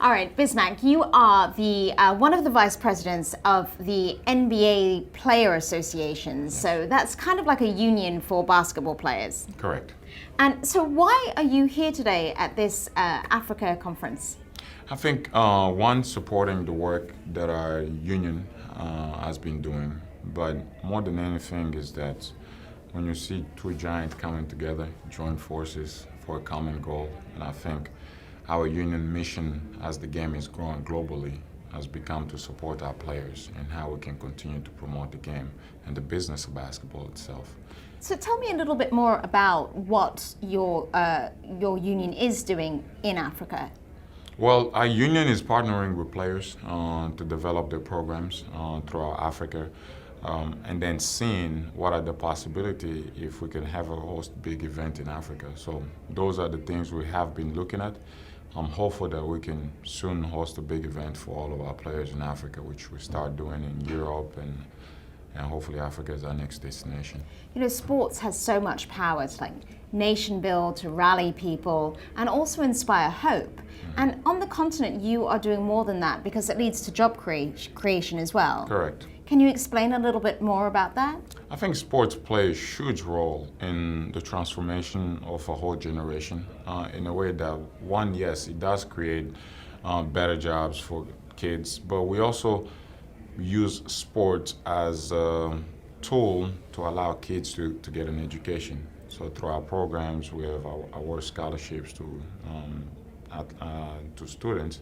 All right, Bismack, you are the one of the vice presidents of the NBA Player Association. So that's kind of like a union for basketball players. Correct. And so why are you here today at this Africa conference? I think one, supporting the work that our union has been doing, but more than anything is that when you see two giants coming together, join forces for a common goal, and I think our union mission as the game is growing globally has become to support our players and how we can continue to promote the game and the business of basketball itself. So tell me a little bit more about what your union is doing in Africa. Well, our union is partnering with players to develop their programs throughout Africa, and then seeing what are the possibilities if we can have a host big event in Africa. So those are the things we have been looking at. I'm hopeful that we can soon host a big event for all of our players in Africa, which we start doing in Europe, and hopefully Africa is our next destination. You know, sports has so much power to nation build, to rally people, and also inspire hope. Mm-hmm. And on the continent, you are doing more than that because it leads to job creation as well. Correct. Can you explain a little bit more about that? I think sports play a huge role in the transformation of a whole generation in a way that, one, yes, it does create better jobs for kids, but we also use sports as a tool to allow kids to get an education. So through our programs, we have our scholarships to students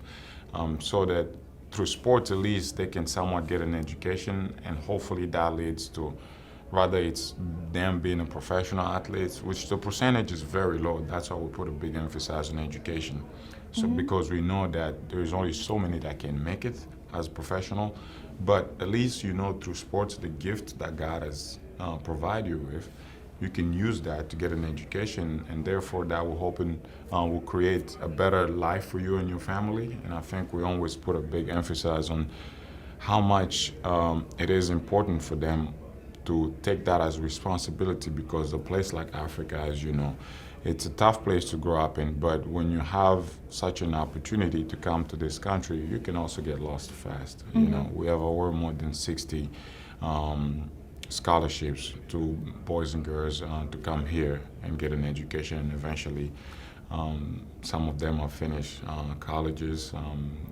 so that through sports, at least, they can somewhat get an education, and hopefully that leads to, rather it's them being a professional athletes, which the percentage is very low. That's why we put a big emphasis on education. So because we know that there's only so many that can make it as a professional, but at least you know through sports, the gift that God has provided you with, you can use that to get an education, and therefore that will create a better life for you and your family. And I think we always put a big emphasis on how much it is important for them to take that as responsibility, because a place like Africa, as you know, it's a tough place to grow up in, but when you have such an opportunity to come to this country, you can also get lost fast. Mm-hmm. You know, we have over more than 60 scholarships to boys and girls to come here and get an education, and eventually some of them have finished colleges,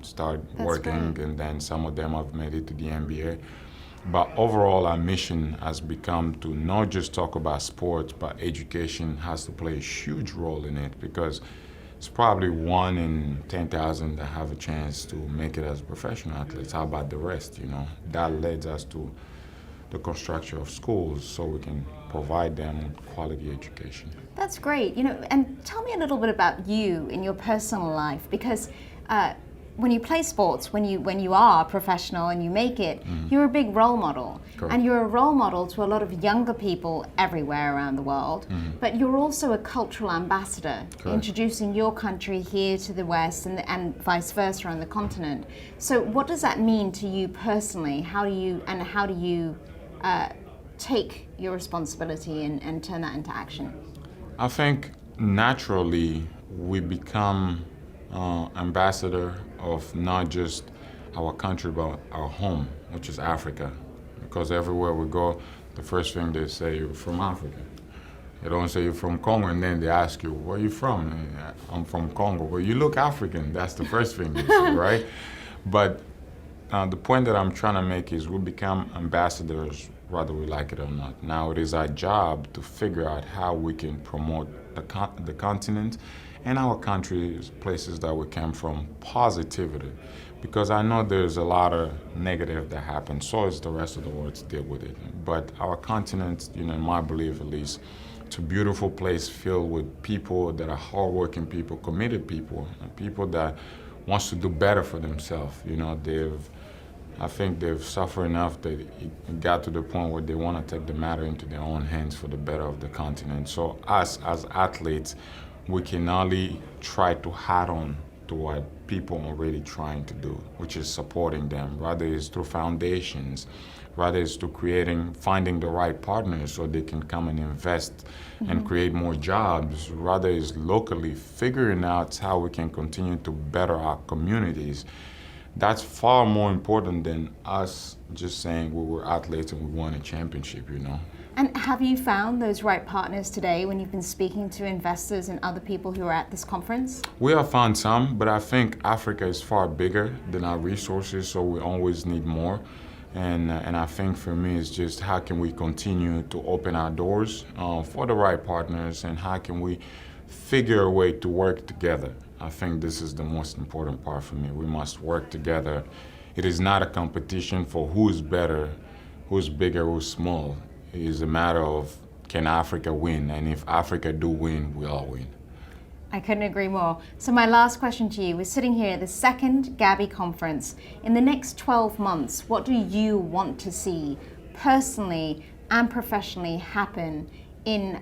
start working, great. And then some of them have made it to the NBA. But overall, our mission has become to not just talk about sports, but education has to play a huge role in it, because it's probably 1 in 10,000 that have a chance to make it as professional athletes. How about the rest, you know? That leads us to the construction of schools so we can provide them with quality education. That's great. You know, and tell me a little bit about you in your personal life, because when you play sports, when you are professional and you make it, you're a big role model. Correct. And you're a role model to a lot of younger people everywhere around the world, but you're also a cultural ambassador. Correct. Introducing your country here to the West and vice versa on the continent. So what does that mean to you personally? How do you take your responsibility and turn that into action? I think naturally we become ambassador of not just our country, but our home, which is Africa. Because everywhere we go, the first thing they say, you're from Africa. They don't say you're from Congo, and then they ask you, where are you from? And I'm from Congo. Well, you look African. That's the first thing they say, right? But the point that I'm trying to make is we become ambassadors whether we like it or not. Now it is our job to figure out how we can promote the continent and our countries, places that we came from, positivity. Because I know there's a lot of negative that happens, so is the rest of the world to deal with it. But our continent, you know, in my belief at least, it's a beautiful place filled with people that are hardworking people, committed people, and people that wants to do better for themselves. You know, I think they've suffered enough that it got to the point where they want to take the matter into their own hands for the better of the continent. So us as athletes, we can only try to add on to what people are really trying to do, which is supporting them, whether it's through foundations, whether it's to finding the right partners so they can come and invest and create more jobs, rather it's locally figuring out how we can continue to better our communities. That's far more important than us just saying we were athletes and we won a championship, you know. And have you found those right partners today when you've been speaking to investors and other people who are at this conference? We have found some, but I think Africa is far bigger than our resources, so we always need more. And I think for me, it's just how can we continue to open our doors for the right partners, and how can we figure a way to work together. I think this is the most important part for me. We must work together. It is not a competition for who's better, who's bigger, who's small. It is a matter of can Africa win, and if Africa do win, we all win. I couldn't agree more. So my last question to you, we're sitting here at the second Gabi conference. In the next 12 months, what do you want to see personally and professionally happen in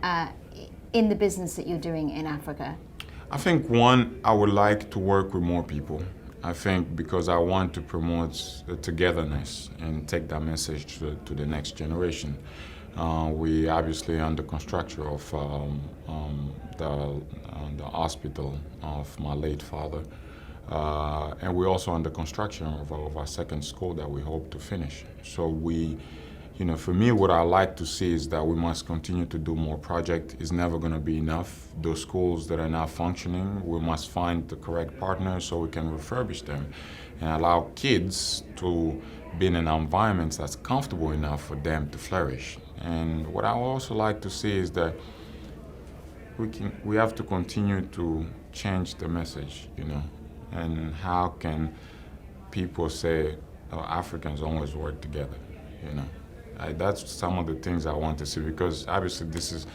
the business that you're doing in Africa? I think one, I would like to work with more people. I think because I want to promote togetherness and take that message to the next generation. We obviously under construction of the hospital of my late father, and we're also under construction of our second school that we hope to finish. So for me, what I like to see is that we must continue to do more projects. It's never going to be enough. Those schools that are not functioning, we must find the correct partners so we can refurbish them and allow kids to be in an environment that's comfortable enough for them to flourish. And what I would also like to see is that we have to continue to change the message, and how can people say Africans always work together, That's some of the things I want to see, because obviously this is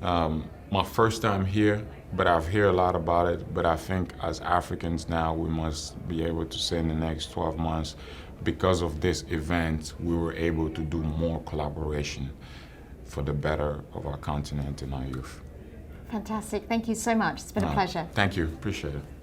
my first time here, but I've heard a lot about it. But I think as Africans now, we must be able to say in the next 12 months, because of this event, we were able to do more collaboration for the better of our continent and our youth. Fantastic. Thank you so much. It's been a pleasure. Thank you. Appreciate it.